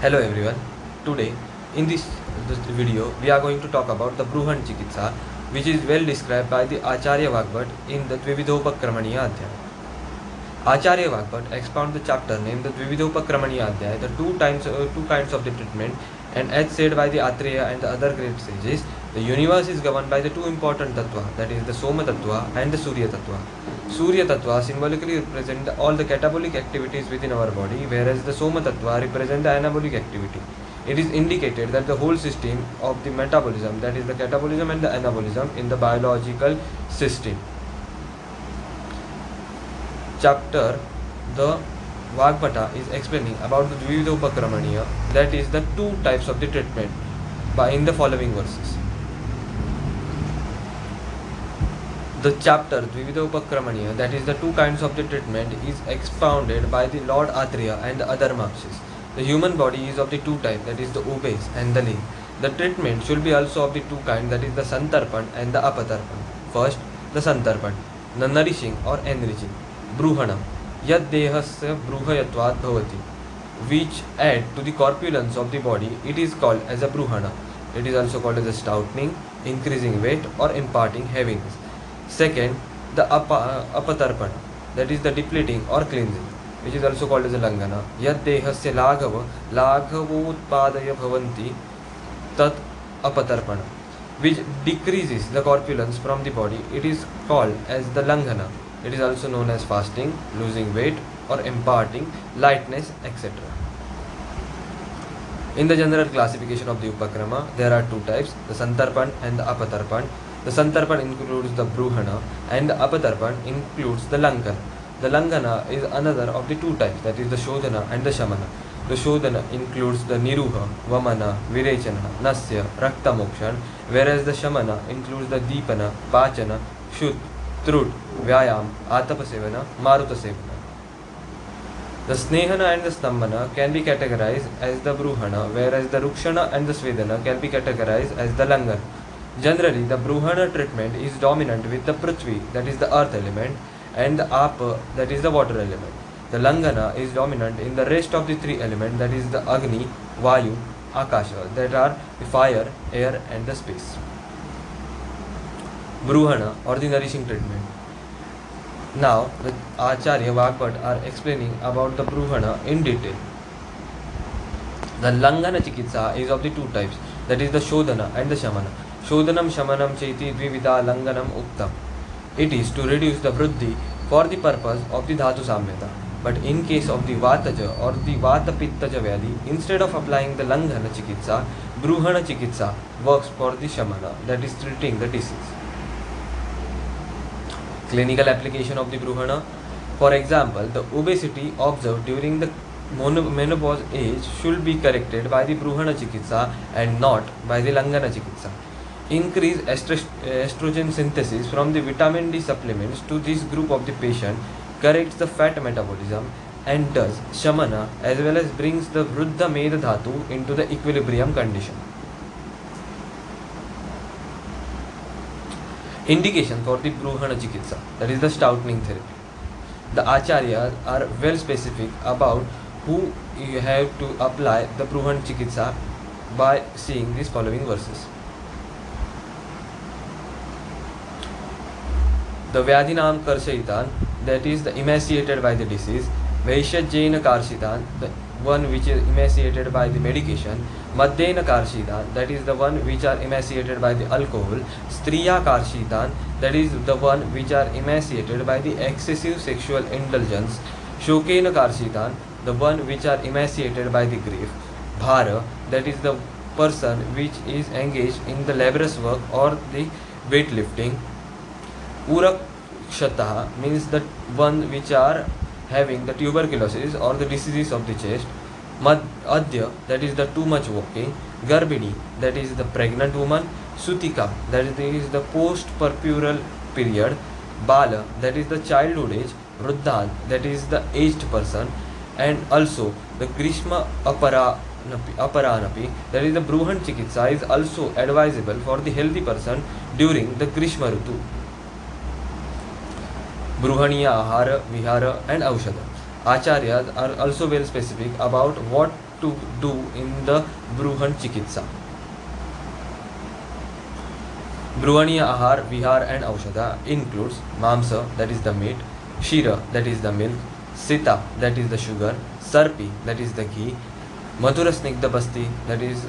Hello everyone. Today in this video we are going to talk about the Bruhan Chikitsa, which is well described by the Acharya Vagbhat in the Dvividhopakramaniya Adhyaya. Acharya Vagbhat expounds the chapter named the Dvividhopakramaniya Adhyaya, the two kinds of the treatment, and as said by the Atreya and the other great sages, the universe is governed by the two important tattva, that is the Soma tattva and the Surya tattva. Surya tattva symbolically represent all the catabolic activities within our body, whereas the Soma tattva represent the anabolic activity. It is indicated that the whole system of the metabolism, that is the catabolism and the anabolism in the biological system. Chapter the Vagbhata is explaining about the Dvividhopakramaniya, that is the two types of the treatment, by in the following verses. The chapter Dvividhopakramaniya, that is the two kinds of the treatment, is expounded by the Lord Atreya and the other Mahashis. The human body is of the two types, that is the obese and the lean. The treatment should be also of the two kinds, that is the Santarpan and the Apatarpan. First, the Santarpan, the nourishing or enriching. Bruhanam, yad dehasya bruhayatvat bhavati, which add to the corpulence of the body, it is called as a bruhana. It is also called as a stoutening, increasing weight or imparting heaviness. Second, the apatarpana, that is the depleting or cleansing, which is also called as a langana. Yad dehasya laghavotpadaya bhavanti tat apatarpana, which decreases the corpulence from the body, it is called as the langana. It is also known as fasting, losing weight or imparting lightness, etc. In the general classification of the Upakrama, there are two types, the Santarpan and the Apatarpan. The Santarpan includes the Bruhana and the Apatarpan includes the Langana. The Langana is another of the two types, that is the Shodhana and the Shamana. The Shodhana includes the Niruha, Vamana, Virechana, Nasya, Rakta Mokshan, whereas the Shamana includes the Deepana, Pachana, Shud, Trud, Vyayam, Atapasevana, Marutasevana. The Snehana and the Stambhana can be categorized as the Bruhana, whereas the Rukshana and the Svedana can be categorized as the Langana. Generally, the Bruhana treatment is dominant with the Prithvi, that is the earth element, and the Apa, that is the water element. The Langana is dominant in the rest of the three elements, that is the Agni, Vayu, Akasha, that are the fire, air, and the space. Bruhana or the nourishing treatment. Now, the Acharya Vagbhat are explaining about the Bruhana in detail. The Langana Chikitsa is of the two types, that is the Shodhana and the Shamana. Shodhanam Shamanam Cheti Dvivida Langanam Uktam. It is to reduce the Vriddhi for the purpose of the Dhatu Samyata. But in case of the Vataja or the Vata Pittaja Vyadhi, instead of applying the Langana Chikitsa, Bruhana Chikitsa works for the Shamana, that is treating the disease. Clinical application of the Bruhana. For example, the obesity observed during the menopause age should be corrected by the Bruhana Chikitsa and not by the Langana Chikitsa. Increase estrogen synthesis from the vitamin D supplements to this group of the patient corrects the fat metabolism and does Shamana as well as brings the Vruddha Medha Dhatu into the equilibrium condition. Indication for the Bruhana Chikitsa, that is the stoutening therapy. The Acharyas are well specific about who you have to apply the Bruhana Chikitsa by seeing these following verses. The Vyadhinam Karshayitan, that is the emaciated by the disease. Vaishajena Karshitan, the one which is emaciated by the medication. Madhyena Karshitan, that is the one which are emaciated by the alcohol. Striya Karshitan, that is the one which are emaciated by the excessive sexual indulgence. Shokena Karshitan, the one which are emaciated by the grief. Bhara, that is the person which is engaged in the laborious work or the weightlifting. Urakshata means the one which are having the tuberculosis or the diseases of the chest. Adya, that is the too much walking. Garbhini, that is the pregnant woman. Sutika, that is the post-purpural period. Bala, that is the childhood age. Vruddhan, that is the aged person. And also the Grishma Aparanapi, that is the Bruhan Chikitsa, is also advisable for the healthy person during the Grishma Rutu. Bruhaniya Ahara, Vihara and Aushadha. Acharyas are also very specific about what to do in the Bruhan Chikitsa. Bruhaniya Ahar, Vihar and Aushadha includes Mamsa, that is the meat, Shira, that is the milk, Sita, that is the sugar, Sarpi, that is the ghee, Madhura Snigdha Basti, that is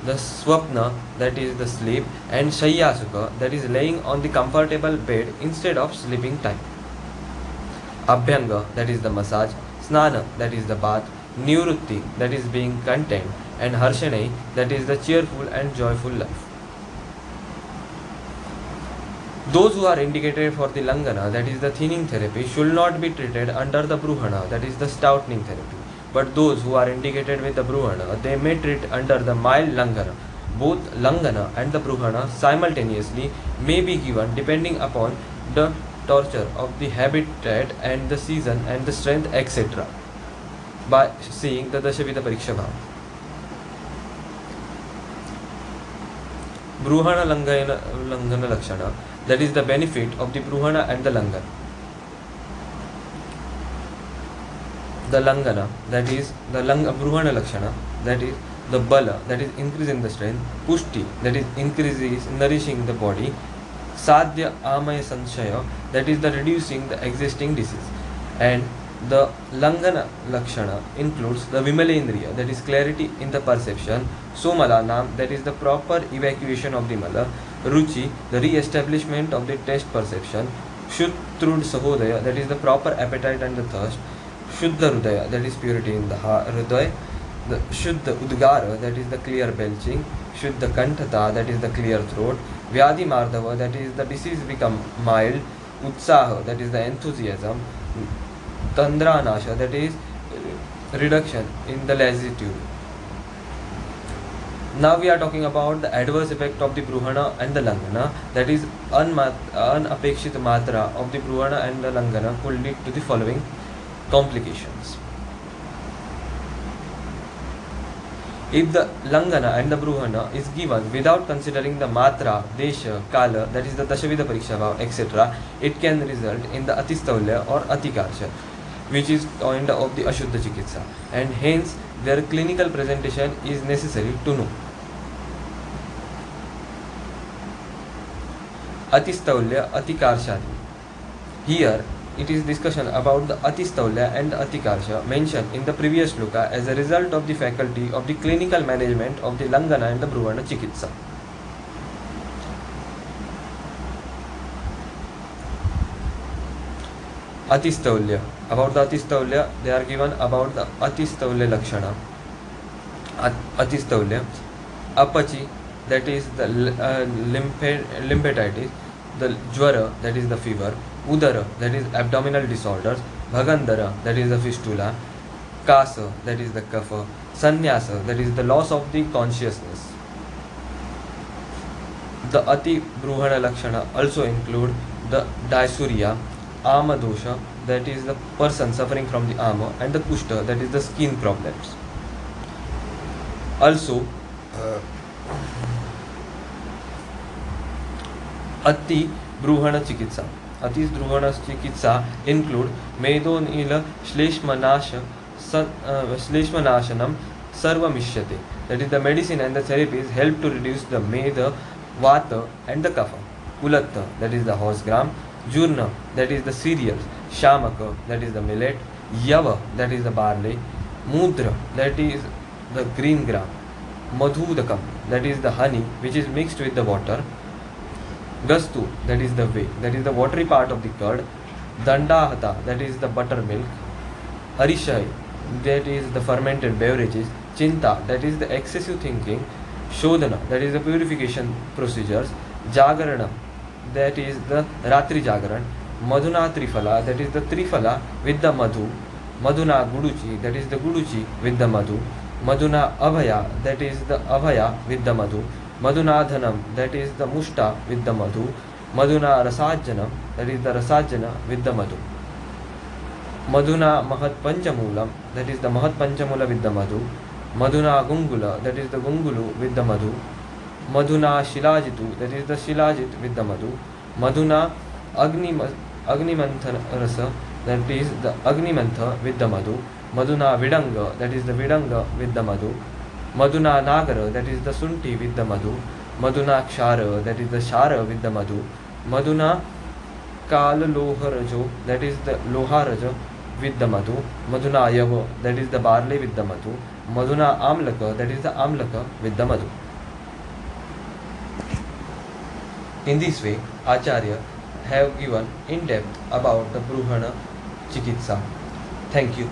the Swapna, that is the sleep, and Shayyasuka, that is laying on the comfortable bed instead of sleeping time. Abhyanga, that is the massage, Snana, that is the bath, Nivrutti, that is being content, and Harshanai, that is the cheerful and joyful life. Those who are indicated for the Langana, that is the thinning therapy, should not be treated under the Bruhana, that is the stoutening therapy. But those who are indicated with the Bruhana, they may treat under the mild Langana. Both Langana and the Bruhana simultaneously may be given depending upon the torture of the habitat and the season and the strength, etc. by seeing the Dashavida Pariksha Bhav. Bruhana Langana Lakshana, that is the benefit of the Bruhana and the Langana. The Langana, that is the Bruhana Lakshana, that is the Bala, that is increase in the strength, Pushti, that is increases nourishing the body, Sadhya Amaya Sanshaya, that is the reducing the existing disease, and the Langana Lakshana includes the Vimalendriya, that is clarity in the perception, Somalanam, that is the proper evacuation of the Mala, Ruchi, the re-establishment of the taste perception, Shuddhrud Sahodaya, that is the proper appetite and the thirst, Shuddha Rudaya, that is purity in the Hridaya, the Shuddha Udgara, that is the clear belching, Shuddha Kanthata, that is the clear throat, Vyadhi Mardhava, that is the disease become mild, Utsaha, that is the enthusiasm, Tandra Nasha, that is reduction in the lassitude. Now we are talking about the adverse effect of the Bruhana and the Langana, that is unapekshit matra of the Bruhana and the Langana could lead to the following complications. If the Langana and the Bruhana is given without considering the Matra, Desha, Kala, that is the Dashavida Pariksha Bhav, etc., it can result in the Atistaulya or Atikarsha, which is kind of the Ashuddha Chikitsa, and hence their clinical presentation is necessary to know. Atistaulya, Atikarsha. Here it is discussion about the Atistaulya and the Atikarsha mentioned in the previous shloka as a result of the faculty of the clinical management of the Langana and the Bruhana Chikitsa. Atistaulya. About the Atistaulya, they are given about the Atistaulya Lakshana. Atistaulya. Apachi, that is the lymphatitis. The Jwara, that is the fever. Udara, that is abdominal disorders. Bhagandara, that is the fistula. Kasa, that is the kapha. Sannyasa, that is the loss of the consciousness. The Ati Bruhana Lakshana also include the dysuria, Ama dosha, that is the person suffering from the ama, and the Kushta, that is the skin problems. Also, Ati Bruhana Chikitsa. Ati Bruhana Chikitsa include Medonila Shleshmanashanam Sarvamishyate. That is the medicine and the therapies help to reduce the Meda, Vata and the Kapha. Kulatta, that is the horse gram. Jurna, that is the cereals. Shamaka, that is the millet. Yava, that is the barley. Mudra, that is the green gram. Madhudakam, that is the honey which is mixed with the water. Gastu, that is the whey, that is the watery part of the curd. Dandahata, that is the buttermilk. Arishai, that is the fermented beverages. Chinta, that is the excessive thinking. Shodhana, that is the purification procedures. Jagarana, that is the Ratri Jagaran. Madhuna Trifala, that is the Trifala with the Madhu. Madhuna Guduchi, that is the Guduchi with the Madhu. Madhuna Abhaya, that is the Abhaya with the Madhu. Madhunadhanam, that is the Mushta with the Madhu. Madhuna Rasajanam, that is the Rasajana with the Madhu. Madhuna Mahat Panchamulam, that is the Mahat Panchamula with the Madhu. Madhuna Gungula, that is the Gungulu with the Madhu. Madhuna Shilajitu, that is the Shilajit with the Madhu. Madhuna Agni Manthan Rasa, that is the Agnimantha with the Madhu, Madhuna Vidanga, that is the Vidanga with the Madhu, Madhuna Nagara, that is the Sunti with the Madhu, Madhuna Kshara, that is the Shara with the Madhu, Madhuna Kalalloharajo, that is the Loharaja with the Madhu, Madhuna Yava, that is the barley with the Madhu, Madhuna Amlaka, that is the Amlaka with the Madhu. In this way, Acharya have given in depth about the Bruhana Chikitsa. Thank you.